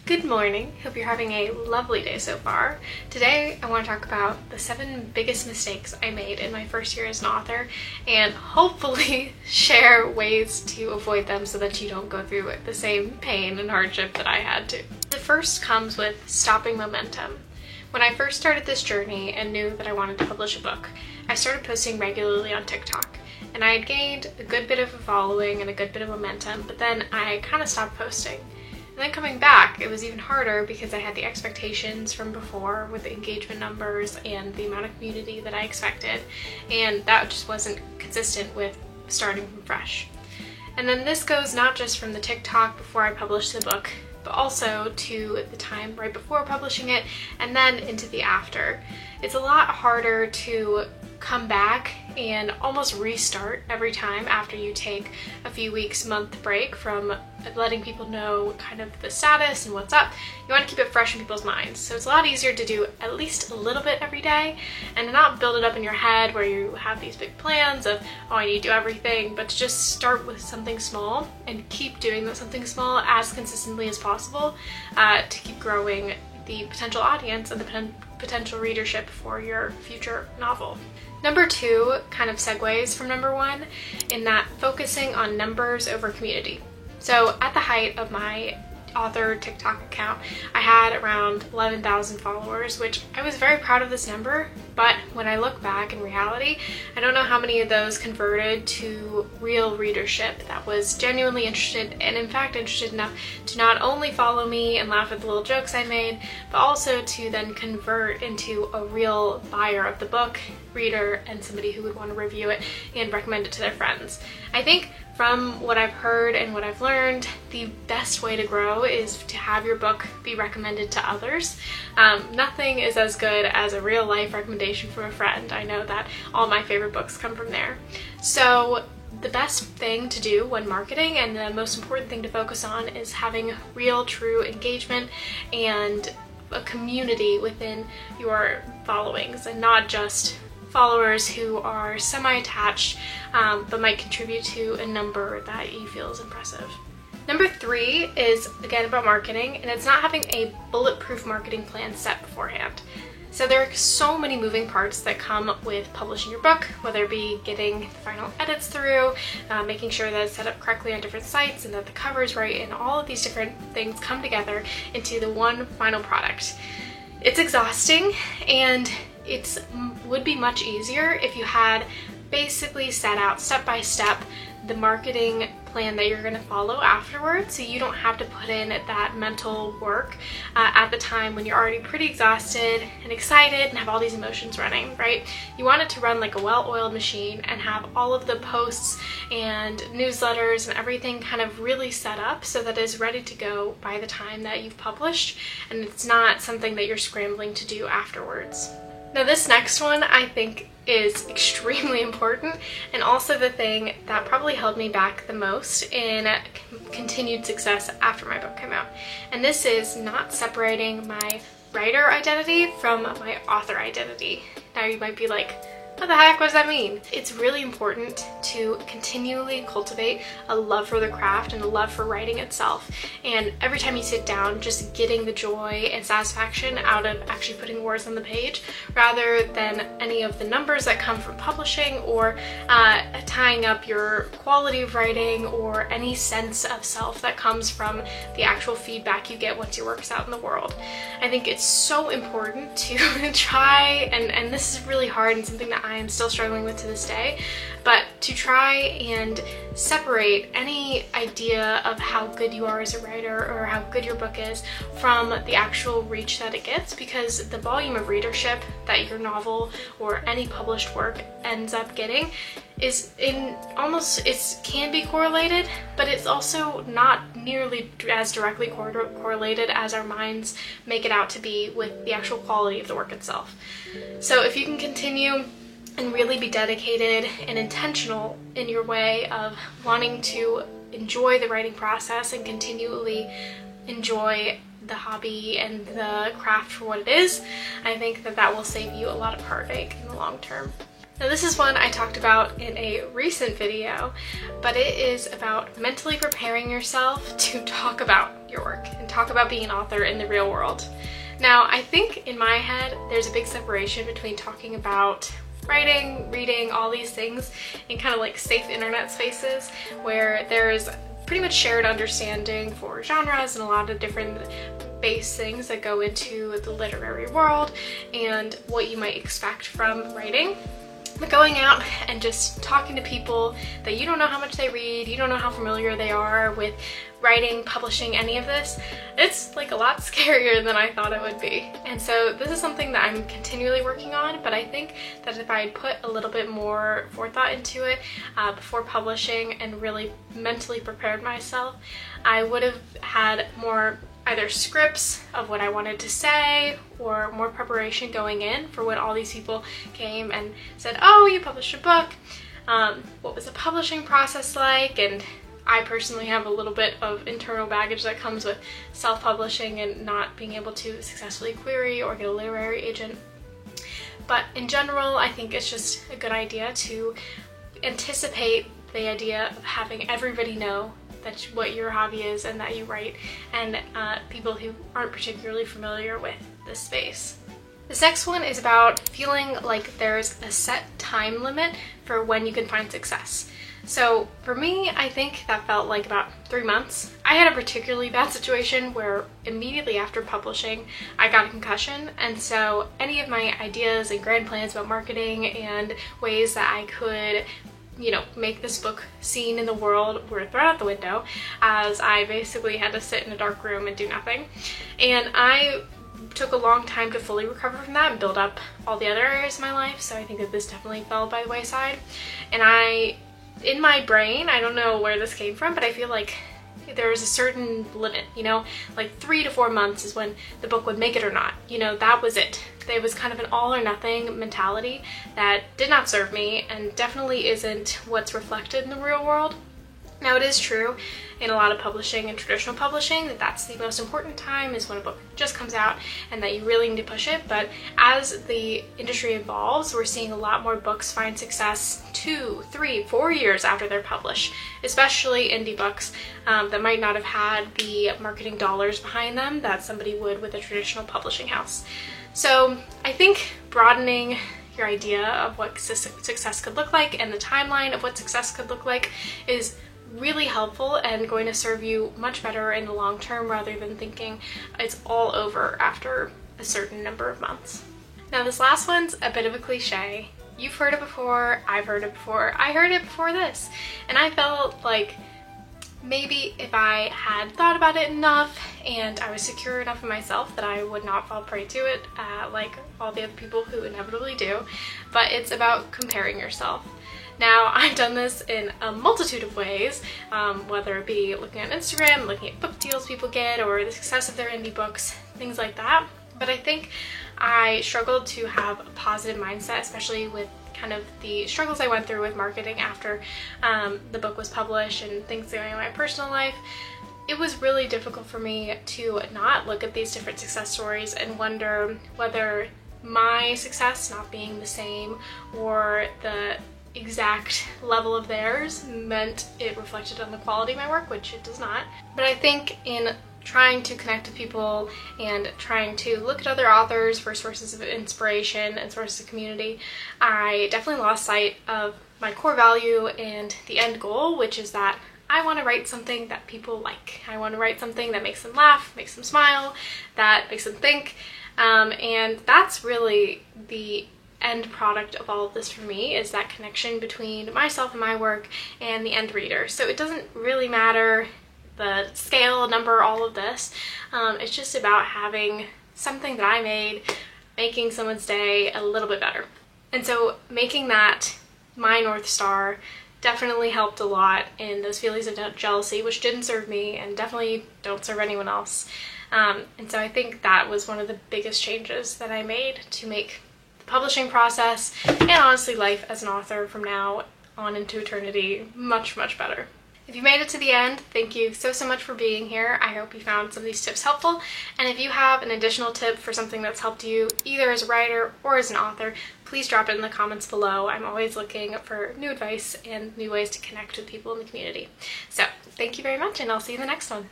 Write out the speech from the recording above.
Good morning. Hope you're having a lovely day so far. Today I want to talk about the 7 biggest mistakes I made in my first year as an author and hopefully share ways to avoid them so that you don't go through the same pain and hardship that I had to. The first comes with stopping momentum. When I first started this journey and knew that I wanted to publish a book, I started posting regularly on TikTok. And I had gained a good bit of a following and a good bit of momentum, but then I kind of stopped posting. And then coming back, it was even harder because I had the expectations from before with the engagement numbers and the amount of community that I expected, and that just wasn't consistent with starting from fresh. And then this goes not just from the TikTok before I published the book, but also to the time right before publishing it and then into the after. It's a lot harder to come back and almost restart every time after you take a few weeks, month break from letting people know kind of the status and what's up. You want to keep it fresh in people's minds. So it's a lot easier to do at least a little bit every day and to not build it up in your head where you have these big plans of, oh, I need to do everything, but to just start with something small and keep doing that something small as consistently as possible to keep growing the potential audience and the potential readership for your future novel. Number 2 kind of segues from number 1 in that focusing on numbers over community. So at the height of my author TikTok account, I had around 11,000 followers, which I was very proud of this number, but when I look back in reality, I don't know how many of those converted to real readership that was genuinely interested and in fact interested enough to not only follow me and laugh at the little jokes I made, but also to then convert into a real buyer of the book, reader, and somebody who would want to review it and recommend it to their friends. I think from what I've heard and what I've learned, the best way to grow is to have your book be recommended to others. Nothing is as good as a real life recommendation from a friend. I know that all my favorite books come from there. So the best thing to do when marketing and the most important thing to focus on is having real, true engagement and a community within your followings and not just followers who are semi-attached but might contribute to a number that you feel is impressive. Number 3 is again about marketing, and it's not having a bulletproof marketing plan set beforehand. So there are so many moving parts that come with publishing your book, whether it be getting the final edits through, making sure that it's set up correctly on different sites and that the cover is right, and all of these different things come together into the one final product. It's exhausting, and it would be much easier if you had basically set out step by step the marketing plan that you're going to follow afterwards, so you don't have to put in that mental work at the time when you're already pretty exhausted and excited and have all these emotions running, right? You want it to run like a well-oiled machine and have all of the posts and newsletters and everything kind of really set up so that it's ready to go by the time that you've published, and it's not something that you're scrambling to do afterwards. Now this next one I think is extremely important, and also the thing that probably held me back the most in continued success after my book came out. And this is not separating my writer identity from my author identity. Now you might be like, what the heck, what does that mean? It's really important to continually cultivate a love for the craft and a love for writing itself. And every time you sit down, just getting the joy and satisfaction out of actually putting words on the page, rather than any of the numbers that come from publishing or tying up your quality of writing or any sense of self that comes from the actual feedback you get once your work's out in the world. I think it's so important to try, and this is really hard and something that I am still struggling with to this day, but to try and separate any idea of how good you are as a writer or how good your book is from the actual reach that it gets, because the volume of readership that your novel or any published work ends up getting is it can be correlated, but it's also not nearly as directly correlated as our minds make it out to be with the actual quality of the work itself. So if you can continue and really be dedicated and intentional in your way of wanting to enjoy the writing process and continually enjoy the hobby and the craft for what it is, I think that that will save you a lot of heartache in the long term. Now this is one I talked about in a recent video, but it is about mentally preparing yourself to talk about your work and talk about being an author in the real world. Now I think in my head there's a big separation between talking about writing, reading, all these things in kind of like safe internet spaces where there's pretty much shared understanding for genres and a lot of different base things that go into the literary world and what you might expect from writing. But going out and just talking to people that you don't know how much they read, you don't know how familiar they are with writing, publishing, any of this, it's like a lot scarier than I thought it would be. And so this is something that I'm continually working on, but I think that if I had put a little bit more forethought into it before publishing and really mentally prepared myself, I would have had more either scripts of what I wanted to say or more preparation going in for when all these people came and said, oh, you published a book, what was the publishing process like? And I personally have a little bit of internal baggage that comes with self-publishing and not being able to successfully query or get a literary agent. But in general, I think it's just a good idea to anticipate the idea of having everybody know that what your hobby is and that you write, and people who aren't particularly familiar with this space. This next one is about feeling like there's a set time limit for when you can find success. So for me, I think that felt like about 3 months. I had a particularly bad situation where immediately after publishing, I got a concussion, and so any of my ideas and grand plans about marketing and ways that I could make this book seen in the world were thrown out the window, as I basically had to sit in a dark room and do nothing. And I took a long time to fully recover from that and build up all the other areas of my life, so I think that this definitely fell by the wayside. And in my brain, I don't know where this came from, but I feel like there was a certain limit, like 3 to 4 months is when the book would make it or not. That was it. It was kind of an all or nothing mentality that did not serve me and definitely isn't what's reflected in the real world. Now it is true in a lot of publishing and traditional publishing that that's the most important time is when a book just comes out and that you really need to push it, but as the industry evolves, we're seeing a lot more books find success 2, 3, 4 years after they're published, especially indie books that might not have had the marketing dollars behind them that somebody would with a traditional publishing house. So I think broadening your idea of what success could look like and the timeline of what success could look like is really helpful and going to serve you much better in the long term rather than thinking it's all over after a certain number of months. Now this last one's a bit of a cliche. You've heard it before, I've heard it before, I heard it before this, and I felt like maybe if I had thought about it enough and I was secure enough in myself that I would not fall prey to it like all the other people who inevitably do, but it's about comparing yourself. Now, I've done this in a multitude of ways, whether it be looking at Instagram, looking at book deals people get, or the success of their indie books, things like that. But I think I struggled to have a positive mindset, especially with kind of the struggles I went through with marketing after the book was published and things going on in my personal life. It was really difficult for me to not look at these different success stories and wonder whether my success not being the same or the exact level of theirs meant it reflected on the quality of my work, which it does not. But I think in trying to connect with people and trying to look at other authors for sources of inspiration and sources of community, I definitely lost sight of my core value and the end goal, which is that I want to write something that people like. I want to write something that makes them laugh, makes them smile, that makes them think, and that's really the end product of all of this for me, is that connection between myself and my work and the end reader. So it doesn't really matter the scale, number, all of this. It's just about having something that I made, making someone's day a little bit better. And so making that my North Star definitely helped a lot in those feelings of jealousy, which didn't serve me and definitely don't serve anyone else. And so I think that was one of the biggest changes that I made to make publishing process and honestly life as an author from now on into eternity much, much better. If you made it to the end, thank you so much for being here. I hope you found some of these tips helpful. And if you have an additional tip for something that's helped you either as a writer or as an author, please drop it in the comments below. I'm always looking for new advice and new ways to connect with people in the community. So thank you very much, and I'll see you in the next one.